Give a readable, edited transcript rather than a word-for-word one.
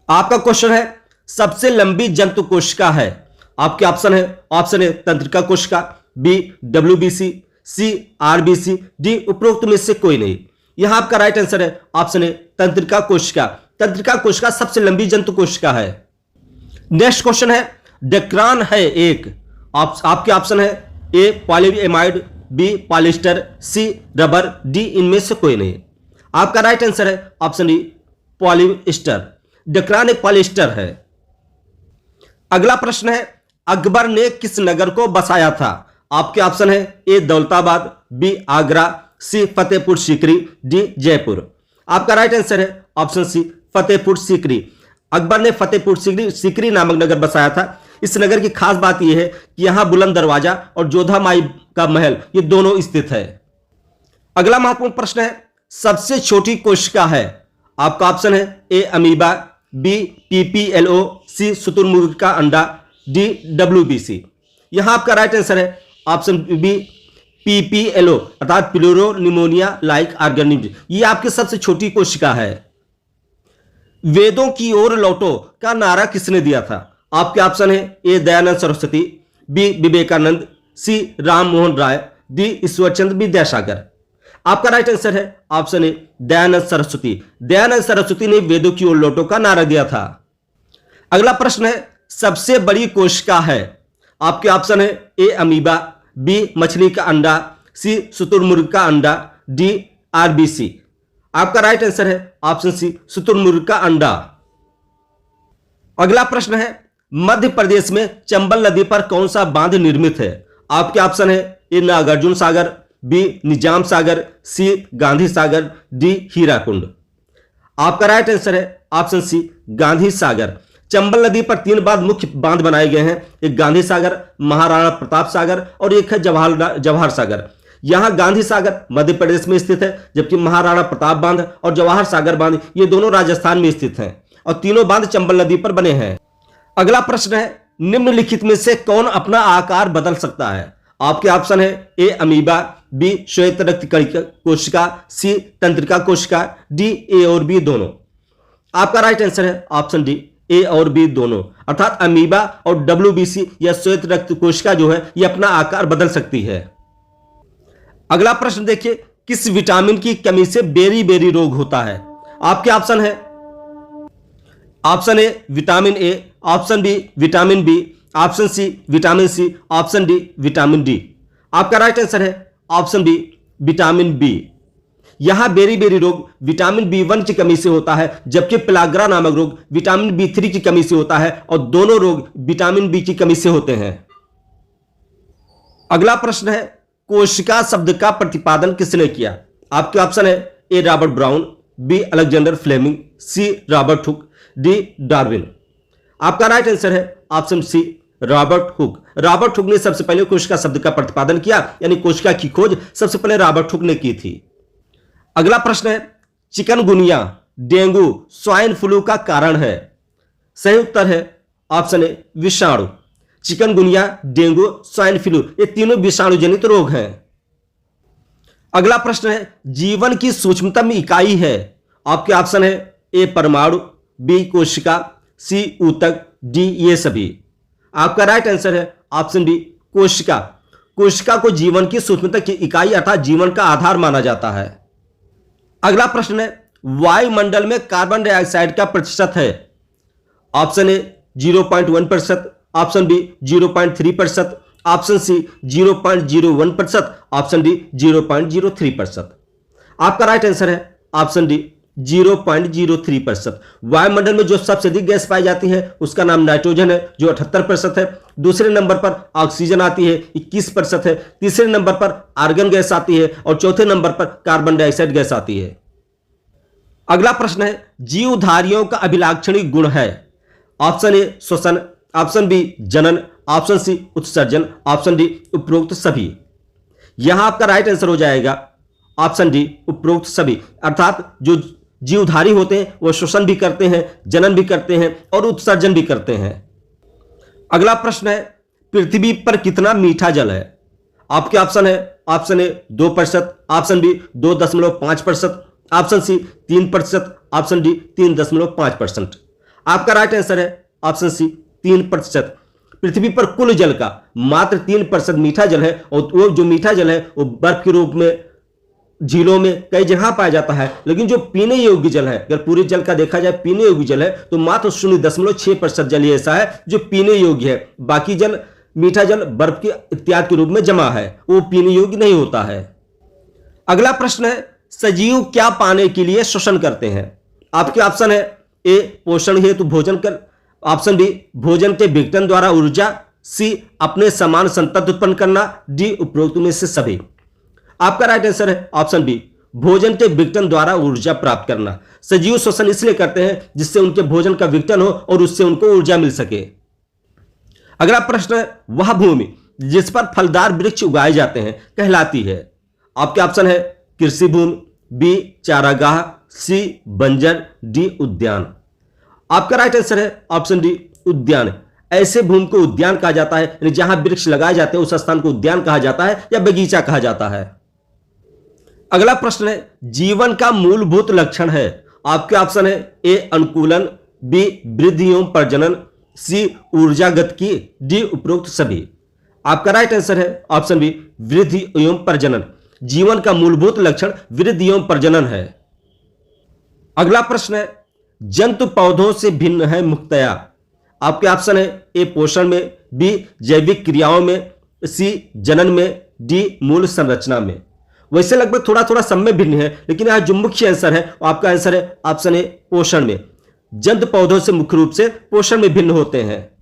आपका क्वेश्चन है सबसे लंबी जंतु कोशिका है। आपके ऑप्शन ए तंत्रिका कोशिका, बी डब्ल्यूबीसी, सी आरबीसी, डी उपरोक्त में से कोई नहीं। यहां आपका राइट आंसर है ऑप्शन ए तंत्रिका कोशिका। तंत्रिका कोशिका सबसे लंबी जंतु कोशिका है। नेक्स्ट क्वेश्चन है डेक्रान है एक। आपके ऑप्शन है ए पॉलीएमाइड, बी पॉलिस्टर, सी रबर, डी इनमें से कोई नहीं। आपका राइट आंसर है ऑप्शन डी पॉलिस्टर। डेक्रान एक पॉलिस्टर है। अगला प्रश्न है अकबर ने किस नगर को बसाया था। आपके ऑप्शन है ए दौलताबाद, बी आगरा, सी फतेहपुर सीकरी, डी जयपुर। आपका राइट आंसर है ऑप्शन सी फतेहपुर सीकरी। अकबर ने फतेहपुर सीकरी नामक नगर बसाया था। इस नगर की खास बात यह है कि यहां बुलंद दरवाजा और जोधा माई का महल ये दोनों स्थित है। अगला महत्वपूर्ण प्रश्न है सबसे छोटी कोशिका है। आपका ऑप्शन है ए अमीबा, बी पीपीएलओ, सी शुतुरमुर्ग का अंडा, डी डब्ल्यूबीसी। यहां आपका राइट आंसर है ऑप्शन बी पीपीएलओ अर्थात प्लूरोनिमोनिया लाइक ऑर्गेनिज्म। यह आपकी सबसे छोटी कोशिका है। वेदों की ओर लौटो का नारा किसने दिया था। आपके ऑप्शन है ए दयानंद सरस्वती, बी विवेकानंद, सी राम मोहन राय, डी ईश्वरचंद्र विद्यासागर। आपका राइट आंसर है ऑप्शन ए दयानंद सरस्वती। दयानंद सरस्वती ने वेदों की ओर लौटो का नारा दिया था। अगला प्रश्न है सबसे बड़ी कोशिका है। आपके ऑप्शन है ए अमीबा, बी मछली का अंडा, सी शुतुरमुर्ग का अंडा, डी आरबीसी। आपका राइट आंसर है ऑप्शन सी शुतुरमुर्ग का अंडा। अगला प्रश्न है मध्य प्रदेश में चंबल नदी पर कौन सा बांध निर्मित है। आपके ऑप्शन है ए नागार्जुन सागर, बी निजाम सागर, सी गांधी सागर, डी हीराकुंड। आपका राइट आंसर है ऑप्शन सी गांधी सागर। चंबल नदी पर 3 मुख्य बांध बनाए गए हैं। एक गांधी सागर, महाराणा प्रताप सागर और एक है जवाहर सागर। यहां गांधी सागर मध्य प्रदेश में स्थित है, जबकि महाराणा प्रताप बांध और जवाहर सागर बांध ये दोनों राजस्थान में स्थित हैं और तीनों बांध चंबल नदी पर बने हैं। अगला प्रश्न है निम्नलिखित में से कौन अपना आकार बदल सकता है। आपके ऑप्शन है ए अमीबा, बी श्वेत रक्त कणिका कोशिका, सी तंत्रिका कोशिका, डी ए और बी दोनों। आपका राइट आंसर है ऑप्शन डी ए और बी दोनों अर्थात अमीबा और डब्ल्यूबीसी या श्वेत रक्त कोशिका जो है यह अपना आकार बदल सकती है। अगला प्रश्न देखिए किस विटामिन की कमी से बेरी बेरी रोग होता है। आपके ऑप्शन है option A vitamin A, option B vitamin B, option C vitamin C, option D vitamin D. आपका राइट आंसर है ऑप्शन बी विटामिन बी। यहां बेरी बेरी रोग विटामिन बी1 की कमी से होता है, जबकि प्लाग्रा नामक रोग विटामिन बी3 की कमी से होता है और दोनों रोग विटामिन बी की कमी से होते हैं। अगला प्रश्न है कोशिका शब्द का प्रतिपादन किसने किया। आपके ऑप्शन है A Robert Brown, B Alexander Fleming, C Robert Hooke, D Darwin. आपका राइट आंसर है option C Robert Hooke. Robert Hooke ने सबसे पहले कोशिका शब्द का प्रतिपादन किया, यानी कोशिका की खोज सबसे पहले रॉबर्ट हुक ने की थी। अगला प्रश्न है चिकनगुनिया, डेंगू, स्वाइन फ्लू का कारण है। सही उत्तर है ऑप्शन ए विषाणु। चिकनगुनिया, डेंगू, स्वाइन फ्लू ये तीनों विषाणु जनित रोग हैं। अगला प्रश्न है जीवन की सूक्ष्मतम इकाई है। आपके ऑप्शन है ए परमाणु, बी कोशिका, सी ऊतक, डी ये सभी। आपका राइट आंसर है ऑप्शन डी कोशिका। कोशिका को जीवन की सूक्ष्मतम की इकाई अर्थात जीवन का आधार माना जाता है। अगला प्रश्न है वायुमंडल में कार्बन डाइऑक्साइड का प्रतिशत है। Option A 0.1%, option B 0.3%, option C 0.01%, option D 0.03%। आपका राइट आंसर है ऑप्शन डी 0.03%। वायुमंडल में जो सबसे अधिक गैस पाई जाती है उसका नाम नाइट्रोजन है जो 78% है। दूसरे नंबर पर ऑक्सीजन आती है 21% है। तीसरे नंबर पर आर्गन गैस आती है और चौथे नंबर पर कार्बन डाइऑक्साइड गैस आती है। अगला प्रश्न है जीवधारियों का अभिलाक्षणिक गुण है। ऑप्शन ए श्वसन, ऑप्शन बी जनन, ऑप्शन सी उत्सर्जन, ऑप्शन डी उपरोक्त सभी। यहां आपका राइट आंसर हो जाएगा ऑप्शन डी उपरोक्त सभी। अर्थात जो जीवधारी होते हैं वो श्वसन भी करते हैं, जनन भी करते हैं और उत्सर्जन भी करते हैं। अगला प्रश्न है पृथ्वी पर कितना मीठा जल है। आपके ऑप्शन है option A 2%, option B 2.5%, option C 3%, option D 3.5%। आपका राइट आंसर है ऑप्शन सी 3%। पृथ्वी पर कुल जल का मात्र 3% मीठा जल है, और वो जो मीठा जल है वो बर्फ के रूप में झीलों में कई जगह पाया जाता है। लेकिन जो पीने योग्य जल है, अगर पूरे जल का देखा जाए पीने योग्य जल है, तो मात्र 0.6% जल ही ऐसा है जो पीने योग्य है। बाकी जल, मीठा जल बर्फ के इत्यादि के रूप में जमा है, वो पीने योग्य नहीं होता है। अगला प्रश्न है, सजीव क्या पाने के लिए श्वसन करते हैं? आपके ऑप्शन है ए पोषण हेतु भोजन कर, ऑप्शन बी भोजन के विघटन द्वारा ऊर्जा, सी अपने समान संतत उत्पन्न करना, डी उपरोक्त में से सभी। आपका राइट आंसर है ऑप्शन बी भोजन के विघटन द्वारा ऊर्जा प्राप्त करना। सजीव श्वसन इसलिए करते हैं जिससे उनके भोजन का विघटन हो और उससे उनको ऊर्जा मिल सके। अगला प्रश्न है, वह भूमि जिस पर फलदार वृक्ष उगाए जाते हैं कहलाती है? आपके ऑप्शन है कृषि भूमि, बी चारागाह, सी बंजर, डी उद्यान। आपका राइट आंसर है ऑप्शन डी उद्यान। ऐसे भूमि को उद्यान कहा जाता है, यानी जहां वृक्ष लगाए जाते हैं उस स्थान को उद्यान कहा जाता है या बगीचा कहा जाता है। अगला प्रश्न है, जीवन का मूलभूत लक्षण है? आपके ऑप्शन है ए अनुकूलन, बी वृद्धि एवं प्रजनन, सी ऊर्जागत की, डी उपरोक्त सभी। आपका राइट आंसर है ऑप्शन बी वृद्धि एवं प्रजनन। जीवन का मूलभूत लक्षण वृद्धि एवं प्रजनन है। अगला प्रश्न है, जंतु पौधों से भिन्न है मुख्यतया? आपके ऑप्शन है ए पोषण में, बी जैविक क्रियाओं में, सी जनन में, डी मूल संरचना में। वैसे लगभग थोड़ा थोड़ा सब में भिन्न है, लेकिन यहां जो मुख्य आंसर है आपका आंसर है ऑप्शन ए पोषण में। जंतु पौधों से मुख्य रूप से पोषण में भिन्न होते हैं।